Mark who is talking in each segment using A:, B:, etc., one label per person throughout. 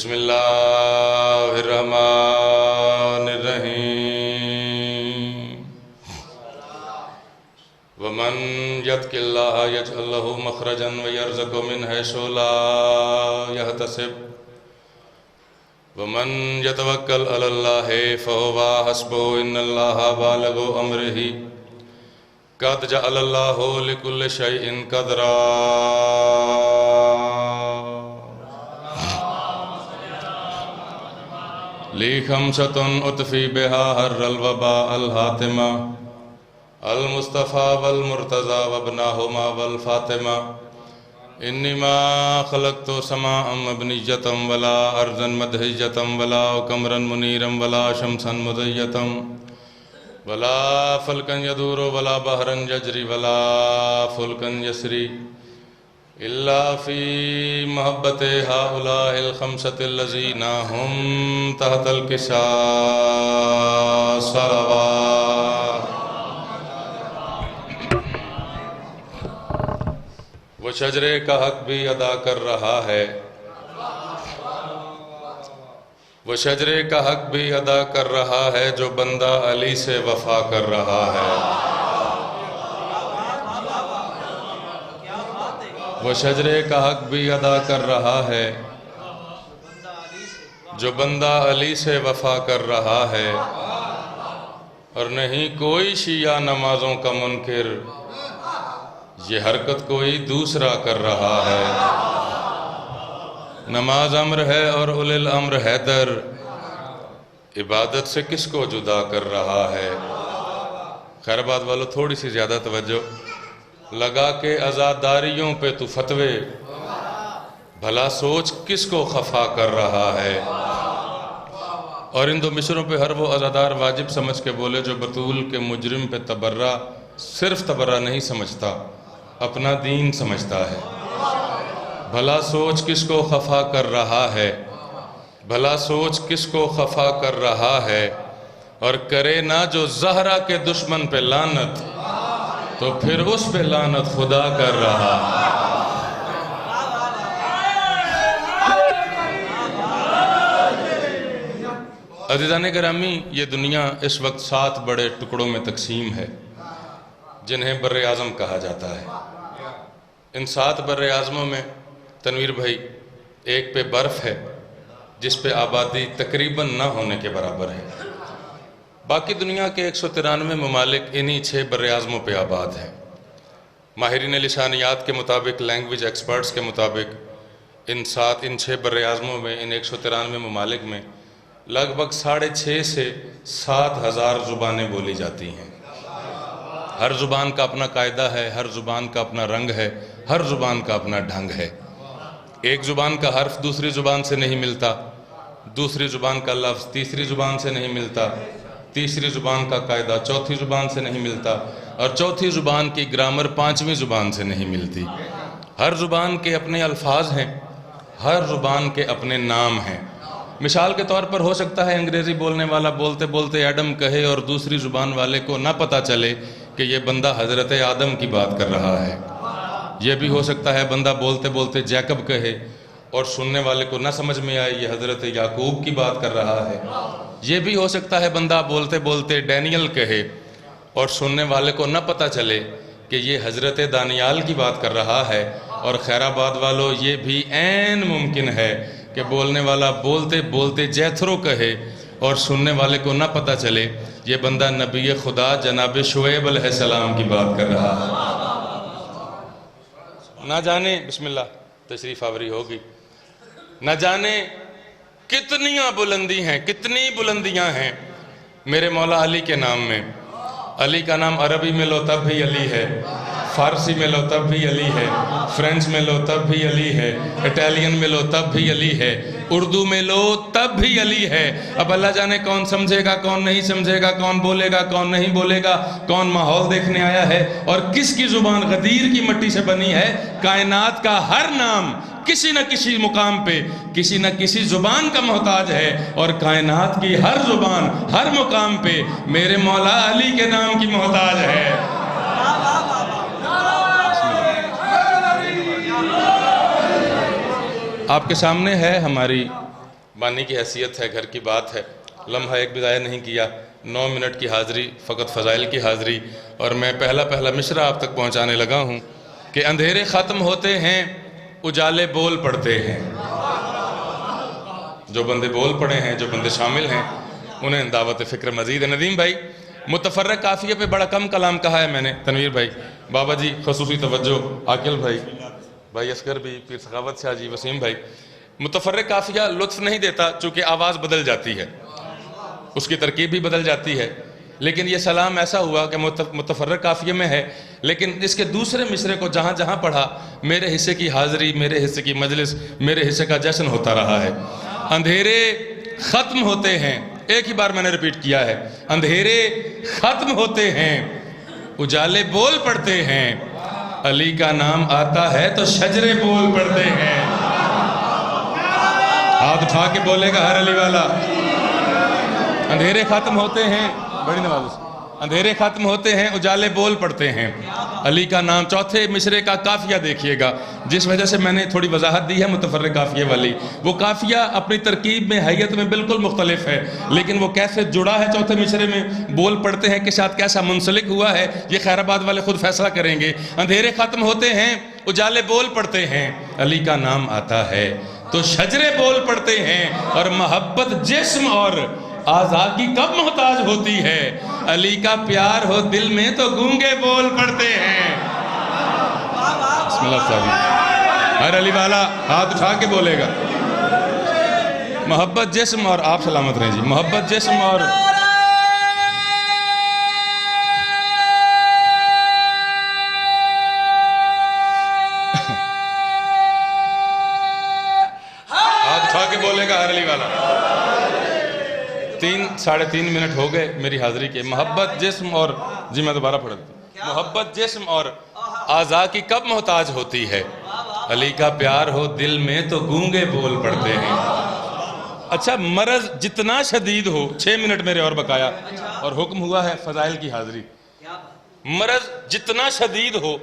A: بسم اللہ الرحمن الرحیم ومن یتق اللہ یجعل لہ مخرجا ویرزقہ من حیث لا یحتسب ومن یتوکل علی اللہ فہو حسبہ ان اللہ بالغ امرہ قد جعل اللہ لکل شیء قدرا لی خمسۃ اطفی بہا حر الوباء الحاتمہ المصطفیٰ والمرتضیٰ وابناہما والفاطمہ انما خلقت سماء مبنیۃ ولا ارضا مدحیۃ ولا قمرا منیرا ولا شمسا مضیۃ ولا فلکا یدور ولا بحرا یجری ولا فلکا یسری الا فی محبت ہؤلاء الخمسۃ الذین ہم تحت القصاء صلوات۔ وہ شجرے کا حق بھی ادا کر رہا ہے، وہ شجرے کا حق بھی ادا کر رہا ہے جو بندہ علی سے وفا کر رہا ہے، وہ شجرے کا حق بھی ادا کر رہا ہے جو بندہ علی سے وفا کر رہا ہے، اور نہیں کوئی شیعہ نمازوں کا منکر، یہ حرکت کوئی دوسرا کر رہا ہے۔ نماز امر ہے اور اولی الامر حیدر عبادت سے کس کو جدا کر رہا ہے؟ خیر آباد والو تھوڑی سی زیادہ توجہ لگا کے عزاداریوں پہ تو فتوے، بھلا سوچ کس کو خفا کر رہا ہے؟ اور ان دو مصروں پہ ہر وہ عزادار واجب سمجھ کے بولے جو بطول کے مجرم پہ تبرہ صرف تبرہ نہیں سمجھتا، اپنا دین سمجھتا ہے۔ بھلا سوچ کس کو خفا کر رہا ہے، بھلا سوچ کس کو خفا کر رہا ہے، اور کرے نہ جو زہرا کے دشمن پہ لعنت تو پھر اس پہ لعنت خدا کر رہا ہے۔ عزیزان گرامی، یہ دنیا اس وقت 7 بڑے ٹکڑوں میں تقسیم ہے جنہیں بر اعظم کہا جاتا ہے۔ ان 7 بر اعظموں میں تنویر بھائی ایک پہ برف ہے جس پہ آبادی تقریباً نہ ہونے کے برابر ہے، باقی دنیا کے 193 ممالک انہی 6 بر اعظموں پہ آباد ہیں۔ ماہرین لسانیات کے مطابق، لینگویج ایکسپرٹس کے مطابق، ان 6 بر اعظموں میں، ان 193 ممالک میں لگ بھگ 6.5 سے 7,000 زبانیں بولی جاتی ہیں۔ ہر زبان کا اپنا قاعدہ ہے، ہر زبان کا اپنا رنگ ہے، ہر زبان کا اپنا ڈھنگ ہے۔ ایک زبان کا حرف دوسری زبان سے نہیں ملتا، دوسری زبان کا لفظ تیسری زبان سے نہیں ملتا، تیسری زبان کا قاعدہ چوتھی زبان سے نہیں ملتا، اور چوتھی زبان کی گرامر 5ویں زبان سے نہیں ملتی۔ ہر زبان کے اپنے الفاظ ہیں، ہر زبان کے اپنے نام ہیں۔ مثال کے طور پر ہو سکتا ہے انگریزی بولنے والا بولتے بولتے ایڈم کہے اور دوسری زبان والے کو نہ پتہ چلے کہ یہ بندہ حضرت آدم کی بات کر رہا ہے۔ یہ بھی ہو سکتا ہے بندہ بولتے بولتے جیکب کہے اور سننے والے کو نہ سمجھ میں آئے یہ حضرت یعقوب کی بات کر رہا ہے۔ یہ بھی ہو سکتا ہے بندہ بولتے بولتے ڈینیل کہے اور سننے والے کو نہ پتہ چلے کہ یہ حضرت دانیال کی بات کر رہا ہے۔ اور خیر آباد والو یہ بھی عین ممکن ہے کہ بولنے والا بولتے بولتے جیتھرو کہے اور سننے والے کو نہ پتہ چلے یہ بندہ نبی خدا جناب شعیب علیہ السلام کی بات کر رہا ہے۔ نہ جانے، بسم اللہ تشریف آوری ہوگی، نہ جانے کتنیاں بلندی ہیں، کتنی بلندیاں ہیں میرے مولا علی کے نام میں۔ علی کا نام عربی میں لو تب بھی علی ہے، فارسی میں لو تب بھی علی ہے، فرینچ میں لو تب بھی علی ہے، اٹیلین میں لو تب بھی علی ہے، اردو میں لو تب بھی علی ہے۔ اب اللہ جانے کون سمجھے گا، کون نہیں سمجھے گا، کون بولے گا، کون نہیں بولے گا، کون ماحول دیکھنے آیا ہے اور کس کی زبان غدیر کی مٹی سے بنی ہے۔ کائنات کا ہر نام کسی نہ کسی مقام پہ کسی نہ کسی زبان کا محتاج ہے، اور کائنات کی ہر زبان ہر مقام پہ میرے مولا علی کے نام کی محتاج ہے۔ آپ کے سامنے ہے ہماری بانی کی حیثیت ہے، گھر کی بات ہے، لمحہ ایک بھی ضائع نہیں کیا، 9 منٹ کی حاضری، فقط فضائل کی حاضری، اور میں پہلا مشرع آپ تک پہنچانے لگا ہوں کہ اندھیرے ختم ہوتے ہیں، اجالے بول پڑتے ہیں۔ جو بندے بول پڑے ہیں، جو بندے شامل ہیں، انہیں دعوت فکر مزید ہے۔ ندیم بھائی، متفرق قافیہ پہ بڑا کم کلام کہا ہے میں نے، تنویر بھائی، بابا جی خصوصی توجہ، عاقل بھائی، بھائی اسکر بھی، پیر سخاوت شاہ جی، وسیم بھائی۔ متفرق قافیہ لطف نہیں دیتا چونکہ آواز بدل جاتی ہے، اس کی ترکیب بھی بدل جاتی ہے، لیکن یہ سلام ایسا ہوا کہ متفرق قافیے میں ہے، لیکن اس کے دوسرے مصرے کو جہاں جہاں پڑھا، میرے حصے کی حاضری، میرے حصے کی مجلس، میرے حصے کا جشن ہوتا رہا ہے۔ اندھیرے ختم ہوتے ہیں، ایک ہی بار میں نے ریپیٹ کیا ہے، اندھیرے ختم ہوتے ہیں، اجالے بول پڑتے ہیں، علی کا نام آتا ہے تو شجرے بول پڑتے ہیں۔ ہاتھ اٹھا کے بولے گا ہر علی والا۔ اندھیرے ختم ہوتے ہیں، بڑی نواز، اندھیرے ختم ہوتے ہیں، اجالے بول پڑتے ہیں، علی کا نام۔ چوتھے مصرے کا قافیہ دیکھیے گا، جس وجہ سے میں نے تھوڑی وضاحت دی ہے متفرق قافیے والی۔ وہ قافیہ اپنی ترکیب میں، حیت میں بالکل مختلف ہے، لیکن وہ کیسے جڑا ہے چوتھے مصرے میں، بول پڑتے ہیں کے ساتھ کیسا منسلک ہوا ہے، یہ خیر آباد والے خود فیصلہ کریں گے۔ اندھیرے ختم ہوتے ہیں، اجالے بول پڑتے ہیں، علی کا نام آتا ہے تو شجرے بول پڑتے ہیں، اور محبت جسم اور اعضاء کی کب محتاج ہوتی ہے، علی کا پیار ہو دل میں تو گونگے بول پڑتے ہیں۔ بسم اللہ صاحب، ہر علی والا ہاتھ اٹھا کے بولے گا۔ محبت جسم اور، آپ سلامت رہیں جی، محبت جسم اور ہاتھ اٹھا کے بولے گا ہر علی والا۔ 3.5 منٹ ہو گئے میری حاضری کے۔ محبت جسم اور، جی میں دوبارہ پڑھ دیتا ہوں، محبت جسم اور اعضاء کی کب محتاج ہوتی ہے، علی کا پیار ہو دل میں تو گونگے بول پڑتے ہیں۔ اچھا، مرض جتنا شدید ہو، 6 منٹ میرے اور بقایا، اور حکم ہوا ہے فضائل کی حاضری۔ مرض جتنا شدید ہو،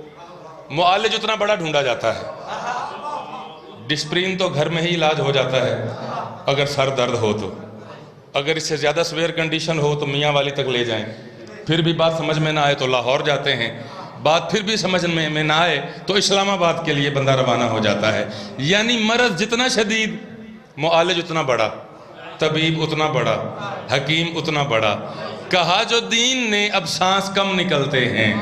A: معالج اتنا بڑا ڈھونڈا جاتا ہے۔ ڈسپرین تو گھر میں ہی علاج ہو جاتا ہے اگر سر درد ہو تو، اگر اس سے زیادہ سویئر کنڈیشن ہو تو میاں والی تک لے جائیں، پھر بھی بات سمجھ میں نہ آئے تو لاہور جاتے ہیں، بات پھر بھی سمجھ میں نہ آئے تو اسلام آباد کے لیے بندہ روانہ ہو جاتا ہے۔ یعنی مرض جتنا شدید، معالج اتنا بڑا، طبیب اتنا بڑا، حکیم اتنا بڑا۔ کہا جو دین نے اب سانس کم نکلتے ہیں،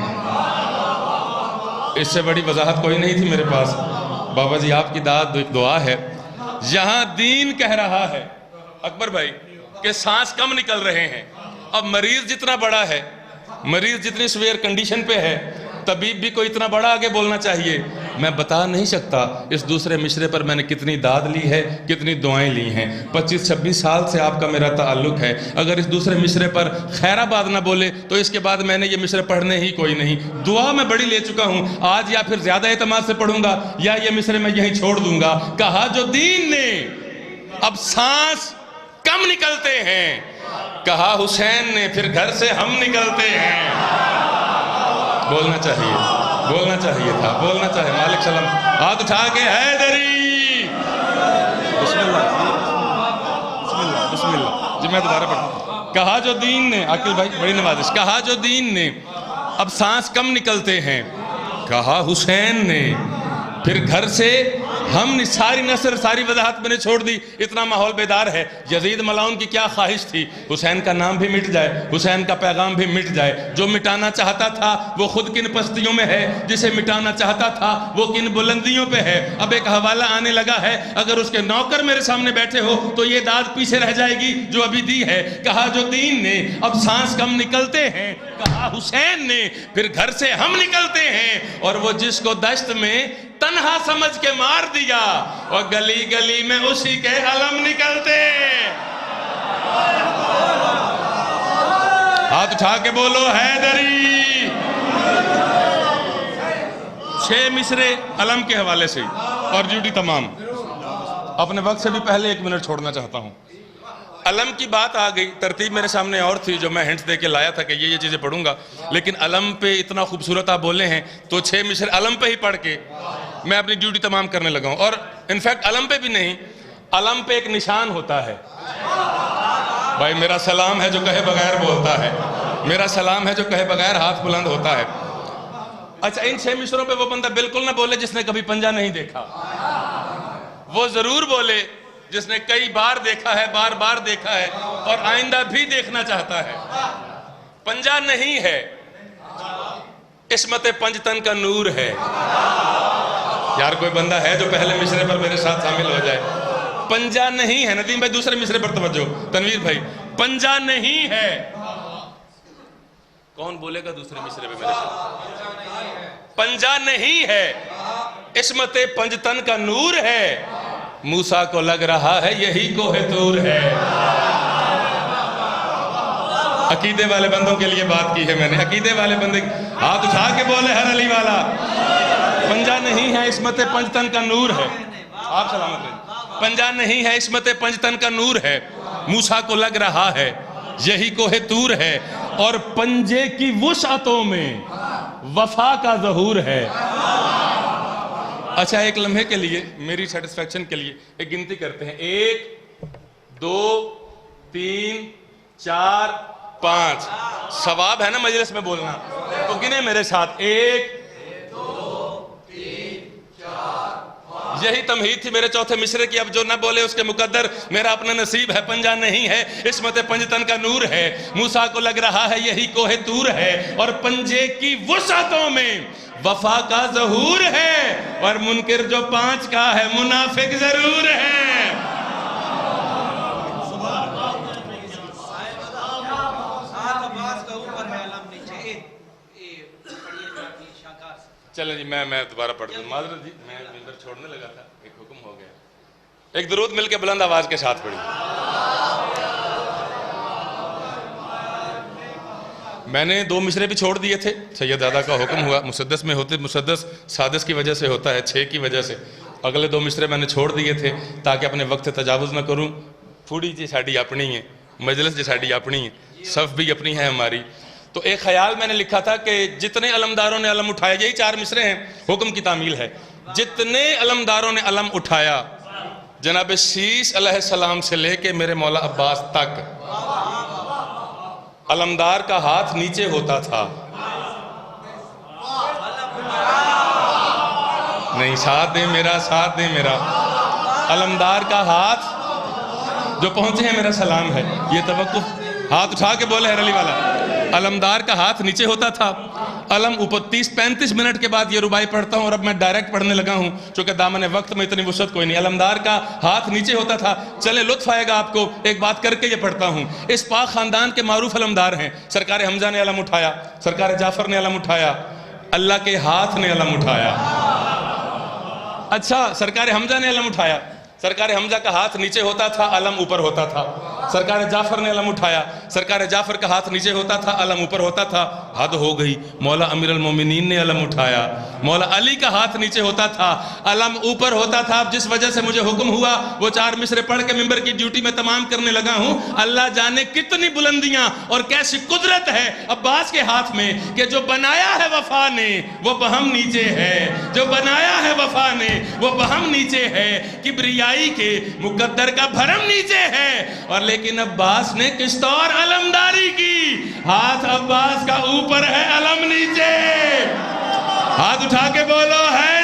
A: اس سے بڑی وضاحت کوئی نہیں تھی میرے پاس۔ بابا جی آپ کی دعا ہے، یہاں دین کہہ رہا ہے اکبر بھائی کہ سانس کم نکل رہے ہیں۔ اب مریض جتنا بڑا ہے، مریض جتنی سویئر کنڈیشن پہ ہے، طبیب بھی کوئی اتنا بڑا آگے بولنا چاہیے۔ میں بتا نہیں سکتا اس دوسرے مشرے پر میں نے کتنی داد لی ہے، کتنی دعائیں لی ہیں۔ 25-26 سال سے آپ کا میرا تعلق ہے، اگر اس دوسرے مشرے پر خیر آباد نہ بولے تو اس کے بعد میں نے یہ مشرے پڑھنے ہی کوئی نہیں۔ دعا میں بڑی لے چکا ہوں، آج یا پھر زیادہ اعتماد سے پڑھوں گا یا یہ مشرے میں یہیں چھوڑ دوں گا۔ کہا جو دین نے اب سانس کم نکلتے ہیں، کہا حسین نے پھر گھر سے ہم نکلتے ہیں۔ بولنا چاہیے، بولنا چاہیے تھا، بولنا چاہیے۔ مالک سلام، ہاتھ اٹھا کے حیدری، بسم اللہ، بسم اللہ، بسم اللہ۔ جی میں دوبارہ پڑھتا، کہا جو دین نے، عاقل بھائی بڑی نوازش، کہا جو دین نے اب سانس کم نکلتے ہیں، کہا حسین نے پھر گھر سے ہم نے۔ ساری نثر، ساری وضاحت میں نے چھوڑ دی، اتنا ماحول بیدار ہے۔ یزید ملاؤن کی کیا خواہش تھی، حسین کا نام بھی مٹ جائے، حسین کا پیغام بھی مٹ جائے۔ جو مٹانا چاہتا تھا وہ خود کن پستیوں میں ہے، جسے مٹانا چاہتا تھا وہ کن بلندیوں پہ ہے۔ اب ایک حوالہ آنے لگا ہے، اگر اس کے نوکر میرے سامنے بیٹھے ہو تو یہ داد پیچھے رہ جائے گی جو ابھی دی ہے۔ کہا جو دین نے اب سانس کم نکلتے ہیں، کہا حسین نے پھر گھر سے ہم نکلتے ہیں۔ اور وہ جس کو دشت میں تنہا سمجھ کے مار دیا، اور گلی گلی میں اسی کے علم نکلتے۔ ہاتھ اٹھا کے بولو حیدری۔ 6 مصرے علم کے حوالے سے اور ڈیوٹی تمام۔ اپنے وقت سے بھی پہلے 1 منٹ چھوڑنا چاہتا ہوں۔ علم کی بات آ گئی، ترتیب میرے سامنے اور تھی جو میں ہنٹ دے کے لایا تھا کہ یہ چیزیں پڑھوں گا، لیکن علم پہ اتنا خوبصورت آپ بولے ہیں تو 6 مصرے علم پہ ہی پڑھ کے میں اپنی ڈیوٹی تمام کرنے لگا ہوں۔ اور انفیکٹ علم پہ بھی نہیں، علم پہ ایک نشان ہوتا ہے. بھائی میرا سلام ہے جو کہے بغیر بولتا ہے, میرا سلام ہے جو کہے بغیر ہاتھ بلند ہوتا ہے. اچھا ان 6 مصروں پہ وہ بندہ بالکل نہ بولے جس نے کبھی پنجہ نہیں دیکھا. وہ ضرور بولے جس نے کئی بار دیکھا ہے, بار بار دیکھا ہے اور آئندہ بھی دیکھنا چاہتا ہے. پنجہ نہیں ہے, عصمت پنجتن کا نور ہے. یار کوئی بندہ ہے جو پہلے مصرے پر میرے ساتھ شامل ہو جائے. پنجہ نہیں ہے. ندیم بھائی دوسرے مصرے پر توجہ. تنویر بھائی پنجہ نہیں ہے. کون بولے گا دوسرے مصرے پہ میرے ساتھ؟ پنجہ نہیں ہے, عصمت پنجتن کا نور ہے. موسیٰ کو لگ رہا ہے یہی کوہ طور ہے. عقیدے والے بندوں کے لیے بات کی ہے میں نے. عقیدے والے بندے ہاتھ اٹھا کے بولے ہر علی والا. پنجہ نہیں ہے, عصمت پنجتن کا نور ہے. آپ سلامت رہیں. پنجہ نہیں ہے, عصمت پنجتن کا نور ہے. موسیٰ کو لگ رہا ہے یہی کوہ طور ہے, اور پنجے کی وسعتوں میں وفا کا ظہور ہے. اچھا ایک لمحے کے لیے میری سیٹسفیکشن کے لیے ایک گنتی کرتے ہیں. 1 2 3 4 5. ثواب ہے نا مجلس میں بولنا, تو گنے میرے ساتھ. 1 یہی تمہید تھی میرے چوتھے مصرے کی. اب جو نہ بولے اس کے مقدر, میرا اپنا نصیب ہے. پنجہ نہیں ہے, عصمت پنجتن کا نور ہے. موسیٰ کو لگ رہا ہے یہی کوہ طور ہے, اور پنجے کی وسعتوں میں وفا کا ظہور ہے. اور منکر جو 5 کا ہے منافق ضرور ہے. چلیں جی میں دوبارہ پڑھتا ہوں. معذرت جی میں ممبر چھوڑنے لگا تھا, ایک حکم ہو گیا. ایک درود مل کے بلند آواز کے ساتھ پڑھی. میں نے 2 مصرے بھی چھوڑ دیے تھے. سید دادا کا حکم ہوا, مسدس میں ہوتے, مسدس سادس کی وجہ سے ہوتا ہے, 6 کی وجہ سے. اگلے 2 مصرے میں نے چھوڑ دیے تھے تاکہ اپنے وقت تجاوز نہ کروں. پھوڑی جی ساڑی اپنی ہے, مجلس جی ساڑی اپنی ہے, صف بھی اپنی ہے ہماری. تو ایک خیال میں نے لکھا تھا کہ جتنے علمداروں نے علم اٹھایا, یہی 4 مصرے ہیں, حکم کی تعمیل ہے. جتنے علمداروں نے علم اٹھایا جناب شیش علیہ السلام سے لے کے میرے مولا عباس تک, علمدار کا ہاتھ نیچے ہوتا تھا. نہیں ساتھ دیں میرا, ساتھ دیں میرا. علمدار کا ہاتھ جو پہنچے ہیں میرا سلام ہے. یہ توقف, ہاتھ اٹھا کے بولے ہے علی والا. علمدار کا ہاتھ نیچے ہوتا تھا. علم اوپر. 30-35 منٹ کے بعد یہ ربائی پڑھتا ہوں, اور اب میں ڈائریکٹ پڑھنے لگا ہوں چونکہ دامن وقت میں اتنی وسعت کوئی نہیں. علمدار کا ہاتھ نیچے ہوتا تھا. چلے لطف آئے گا آپ کو, ایک بات کر کے یہ پڑھتا ہوں. اس پاک خاندان کے معروف علمدار ہیں. سرکار حمزہ نے علم اٹھایا, سرکار جعفر نے علم اٹھایا, اللہ کے ہاتھ نے علم اٹھایا. اچھا سرکار حمزہ نے علم اٹھایا, سرکار حمزہ کا ہاتھ نیچے ہوتا تھا, علم اوپر ہوتا تھا. سرکار جعفر نے علم اٹھایا, سرکار جعفر کا ہاتھ نیچے ہوتا تھا, علم اوپر ہوتا تھا. حد ہو گئی. مولا امیر المومنین نے علم اٹھایا, مولا علی کا ہاتھ نیچے ہوتا تھا, علم اوپر ہوتا تھا. اب جس وجہ سے مجھے حکم ہوا وہ 4 مصرے پڑھ کے ممبر کی ڈیوٹی میں تمام کرنے لگا ہوں. اللہ جانے کتنی بلندیاں اور کیسی قدرت ہے عباس کے ہاتھ میں, کہ جو بنایا ہے وفا نے وہ بہم نیچے ہے, جو بنایا ہے وفا نے وہ بہم نیچے ہے. کبریائی کے مقدر کا بھرم نیچے ہے, اور لیکن عباس نے کس طور علمداری کی. ہاتھ عباس کا اوپر ہے, علم نیچے. ہاتھ اٹھا کے بولو ہے